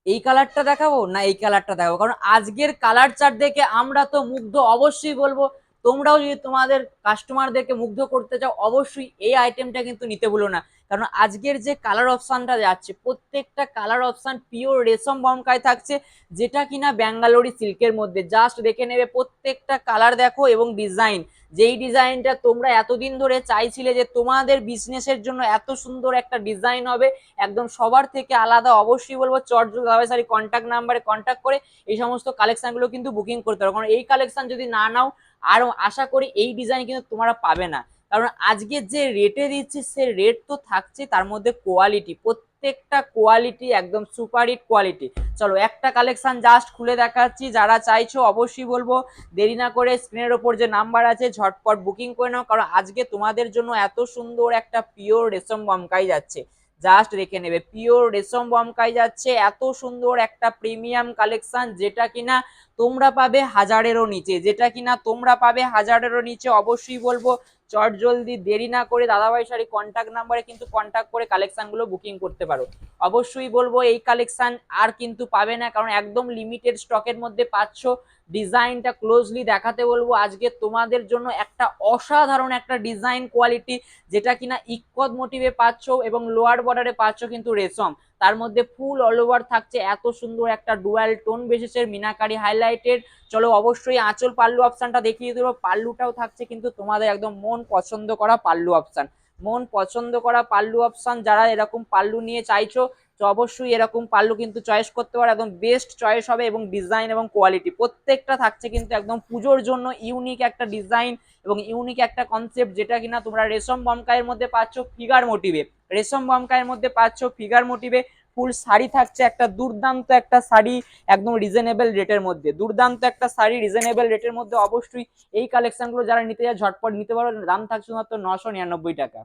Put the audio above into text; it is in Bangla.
এই কালারটা দেখাবো না এই কালারটা দেখাবো, কারণ আজকের কালার চার্ট দেখে আমরা তো মুগ্ধ, অবশ্যই বলবো তোমরাও যদি তোমাদের কাস্টমারদেরকে মুগ্ধ করতে চাও অবশ্যই এই আইটেমটা কিন্তু নিতে ভুলো না। কারণ আজকের যে কালার অপশনটা যাচ্ছে প্রত্যেকটা কালার অপশন পিওর রেশম বমকায় থাকছে, যেটা কিনা ব্যাঙ্গালোরি সিল্কের মধ্যে। জাস্ট দেখে নেবে প্রত্যেকটা কালার দেখো এবং ডিজাইন, যেই ডিজাইনটা তোমরা এতদিন ধরে চাইছিলে যে তোমাদের বিজনেসের জন্য এত সুন্দর একটা ডিজাইন হবে একদম সবার থেকে আলাদা, অবশ্যই বলবো চটজলদি দাদাভাই শাড়ি কন্ট্যাক্ট নাম্বারে কন্ট্যাক্ট করে এই সমস্ত কালেকশনগুলো কিন্তু বুকিং করতে পারো। কারণ এই কালেকশন যদি না নাও আরো আশা করি এই ডিজাইন কিন্তু তোমরা পাবে না। কারণ আজকে যে রেটে দিচ্ছি সে রেট তো থাকছে, তার মধ্যে কোয়ালিটি, প্রত্যেকটা কোয়ালিটি একদম সুপার হিট কোয়ালিটি। চলো একটা কালেকশন জাস্ট খুলে দেখাচ্ছি, যারা চাইছো অবশ্যই বলবো দেরি না করে স্ক্রিনের ওপর যে নাম্বার আছে ঝটপট বুকিং করে নাও, কারণ আজকে তোমাদের জন্য এত সুন্দর একটা পিওর রেশম বমকাই যাচ্ছে। জাস্ট রেখে নেবে পিওর রেশম বমকাই যাচ্ছে, এত সুন্দর একটা প্রিমিয়াম কালেকশন যেটা কিনা তোমরা পাবে হাজারেরও নিচে, যেটা কিনা তোমরা পাবে হাজারেরও নিচে। অবশ্যই বলবো চট জলদি দেরি না করে দাদাভাই শাড়ি কন্ট্যাক্ট নাম্বারে কিন্তু কন্ট্যাক্ট করে কালেকশন গুলো বুকিং করতে পারো। অবশ্যই বলবো এই কালেকশন আর কিন্তু পাবে না, কারণ একদম লিমিটেড স্টকের মধ্যে পাচ্ছ। ডিজাইনটা ক্লোজলি দেখাতে বলবো, আজকে তোমাদের জন্য একটা অসাধারণ একটা ডিজাইন কোয়ালিটি, যেটা কিনা ইক্কত মোটিভে পাচ্ছ এবং লোয়ার বর্ডারে পাচ্ছ কিন্তু রেশম, তার মধ্যে ফুল অল ওভার থাকছে এত সুন্দর একটা ডুয়াল টোন বেসিসের মিনাকারি হাইলাইটেড। চলো অবশ্যই আঁচল পাল্লু অপশনটা দেখিয়ে দেবো, পাল্লুটাও থাকছে কিন্তু তোমাদের একদম মন পছন্দ করা পাল্লু অপশন, মন পছন্দ করা পাল্লু অপশন। যারা এরকম পাল্লু নিয়ে চাইছো তো অবশ্যই এরকম পাল্লু কিন্তু চয়েস করতে পারো, একদম বেস্ট চয়েস হবে। এবং ডিজাইন এবং কোয়ালিটি প্রত্যেকটা থাকছে কিন্তু একদম পুজোর জন্য ইউনিক একটা ডিজাইন এবং ইউনিক একটা কনসেপ্ট, যেটা কিনা তোমরা রেশম বমকাইয়ের মধ্যে পাচ্ছ ফিগার মোটিভে, রেশম বমকাইয়ের মধ্যে পাচ্ছ ফিগার মোটিভে। ফুল শাড়ি থাকছে একটা দুর্দান্ত একটা শাড়ি একদম রিজনেবল রেটের মধ্যে, দুর্দান্ত একটা শাড়ি রিজনেবল রেটের মধ্যে। অবশ্যই এই কালেকশনগুলো যারা নিতে যায় ঝটপট নিতে পারো, দাম থাকছে মাত্র 999 টাকা।